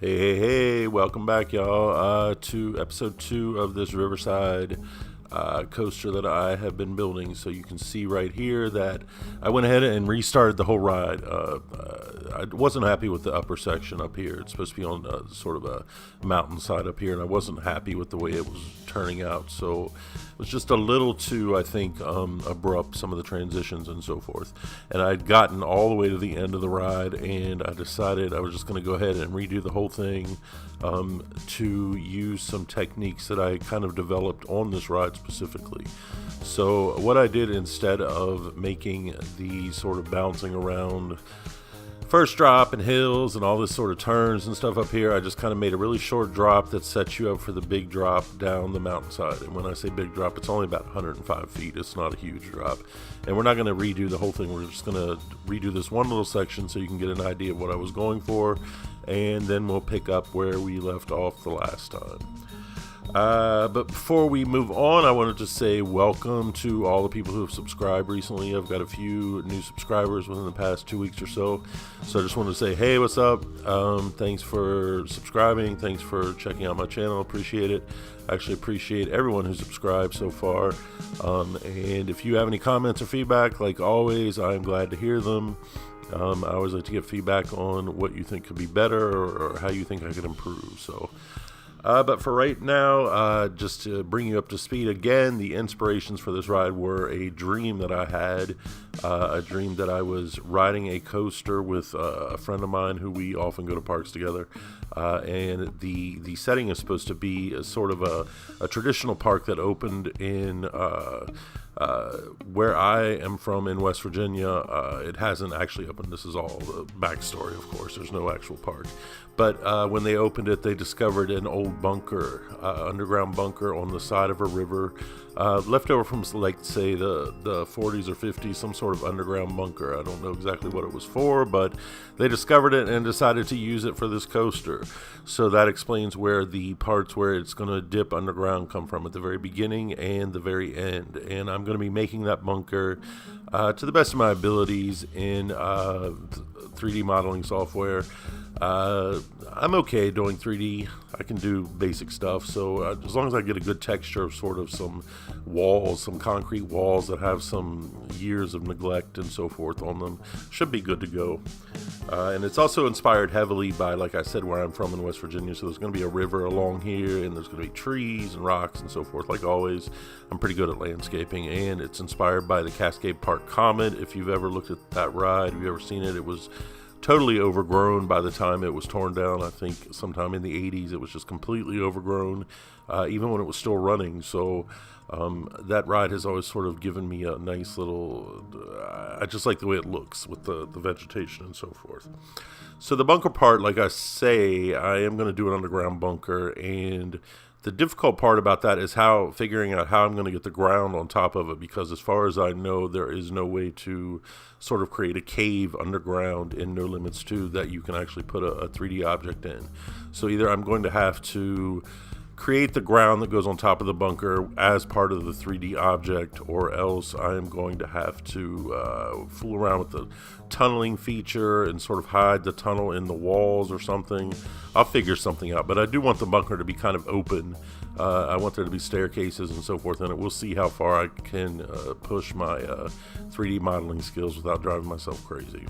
Hey, welcome back, y'all, to episode 2 of this Riverside coaster that I have been building. So you can see right here that I went ahead and restarted the whole ride. I wasn't happy with the upper section up here. It's supposed to be on sort of a mountainside up here, and I wasn't happy with the way it was turning out. So it was just a little too, I think, abrupt, some of the transitions and so forth. And I'd gotten all the way to the end of the ride, and I decided I was just going to go ahead and redo the whole thing to use some techniques that I kind of developed on this ride specifically. So what I did, instead of making the sort of bouncing around first drop and hills and all this sort of turns and stuff up here, I just kind of made a really short drop that sets you up for the big drop down the mountainside. And when I say big drop, it's only about 105 feet. It's not a huge drop. And we're not going to redo the whole thing. We're just going to redo this one little section so you can get an idea of what I was going for. And then we'll pick up where we left off the last time. But before we move on, I wanted to say welcome to all the people who have subscribed recently. I've got a few new subscribers within the past 2 weeks or so. So I just wanted to say, hey, what's up? Thanks for subscribing. Thanks for checking out my channel. Appreciate it. I actually appreciate everyone who's subscribed so far. And if you have any comments or feedback, like always, I'm glad to hear them. I always like to get feedback on what you think could be better or how you think I could improve. So. But for right now, just to bring you up to speed again, the inspirations for this ride were a dream that I had, a dream that I was riding a coaster with a friend of mine who we often go to parks together, and the setting is supposed to be a sort of a traditional park that opened in where I am from in West Virginia. It hasn't actually opened. This is all the backstory, of course. There's no actual park. But when they opened it, they discovered an old bunker, underground bunker on the side of a river, left over from, like, say, the 40s or 50s, some sort of underground bunker. I don't know exactly what it was for, but they discovered it and decided to use it for this coaster. So that explains where the parts where it's going to dip underground come from, at the very beginning and the very end. And I'm going to be making that bunker to the best of my abilities in 3D modeling software. I'm okay doing 3D. I can do basic stuff, so as long as I get a good texture of sort of some walls, some concrete walls that have some years of neglect and so forth on them, should be good to go. And it's also inspired heavily by, like I said, where I'm from in West Virginia, so there's going to be a river along here, and there's going to be trees and rocks and so forth. Like always, I'm pretty good at landscaping, and it's inspired by the Cascade Park Comet. If you've ever looked at that ride, if you've ever seen it, it was totally overgrown by the time it was torn down. I think sometime in the 80s it was just completely overgrown, even when it was still running. So that ride has always sort of given me a nice little, I just like the way it looks with the vegetation and so forth. So the bunker part, like I say, I am going to do an underground bunker, and the difficult part about that is figuring out how I'm going to get the ground on top of it, because as far as I know, there is no way to sort of create a cave underground in NoLimits 2 that you can actually put a 3D object in. So either I'm going to have to create the ground that goes on top of the bunker as part of the 3D object, or else I am going to have to fool around with the tunneling feature and sort of hide the tunnel in the walls or something. I'll figure something out, but I do want the bunker to be kind of open. I want there to be staircases and so forth in it. We'll see how far I can push my 3D modeling skills without driving myself crazy.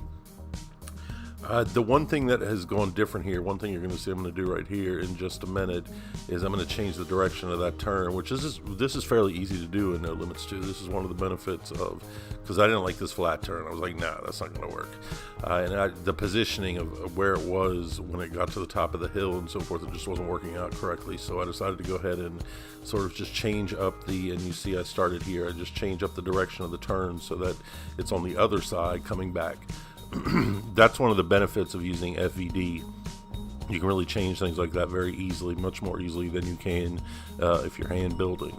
The one thing that has gone different here, one thing you're going to see I'm going to do right here in just a minute, is I'm going to change the direction of that turn, which this is fairly easy to do in NoLimits 2. This is one of the benefits of, because I didn't like this flat turn. I was like, nah, that's not going to work. The positioning of where it was when it got to the top of the hill and so forth, it just wasn't working out correctly. So I decided to go ahead and sort of just change up and you see I started here. I just change up the direction of the turn so that it's on the other side coming back. That's one of the benefits of using FVD. You can really change things like that very easily, much more easily than you can if you're hand building.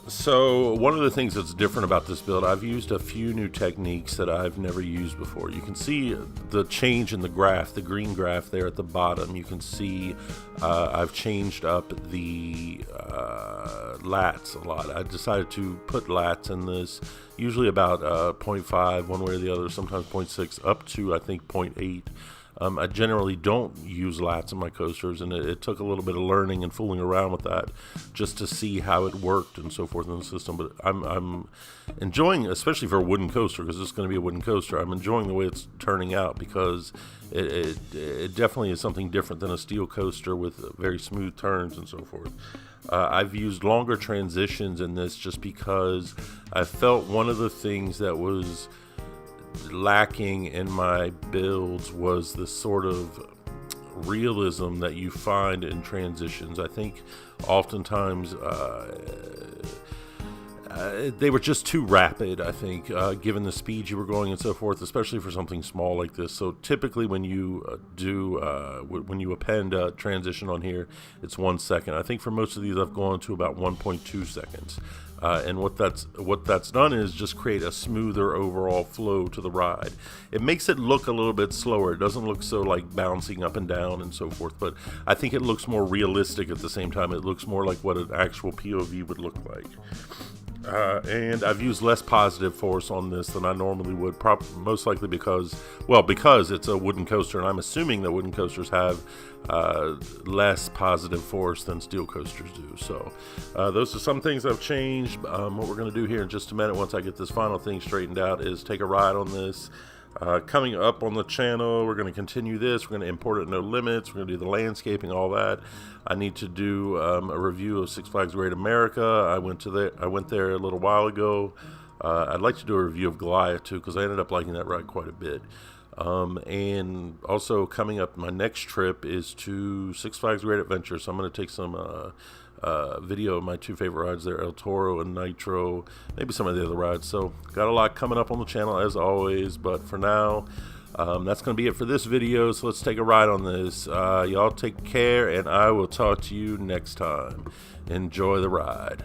So one of the things that's different about this build, I've used a few new techniques that I've never used before. You can see the change in the graph, the green graph there at the bottom. You can see I've changed up the lats a lot. I decided to put lats in this, usually about 0.5 one way or the other, sometimes 0.6 up to I think 0.8. I generally don't use lats in my coasters, and it took a little bit of learning and fooling around with that just to see how it worked and so forth in the system. But I'm enjoying, especially for a wooden coaster, because it's going to be a wooden coaster, I'm enjoying the way it's turning out, because it definitely is something different than a steel coaster with very smooth turns and so forth. I've used longer transitions in this just because I felt one of the things that was lacking in my builds was the sort of realism that you find in transitions. I think oftentimes they were just too rapid, I think, given the speed you were going and so forth, especially for something small like this. So typically when you when you append a transition on here, it's 1 second. I think for most of these I've gone to about 1.2 seconds. And what that's done is just create a smoother overall flow to the ride. It makes it look a little bit slower. It doesn't look so like bouncing up and down and so forth, but I think it looks more realistic at the same time. It looks more like what an actual POV would look like. And I've used less positive force on this than I normally would, most likely because it's a wooden coaster, and I'm assuming that wooden coasters have less positive force than steel coasters do. So those are some things I've changed. What we're going to do here in just a minute, once I get this final thing straightened out, is take a ride on this. Coming up on the channel, we're going to continue this. We're going to import it NoLimits. We're going to do the landscaping, all that. I need to do a review of Six Flags Great America. I went there a little while ago. I'd like to do a review of Goliath too, because I ended up liking that ride quite a bit. And also coming up, my next trip is to Six Flags Great Adventure. So I'm going to take some video of my two favorite rides there, El Toro and Nitro, maybe some of the other rides. So got a lot coming up on the channel as always, but for now, that's going to be it for this video. So let's take a ride on this. Y'all take care, and I will talk to you next time. Enjoy the ride.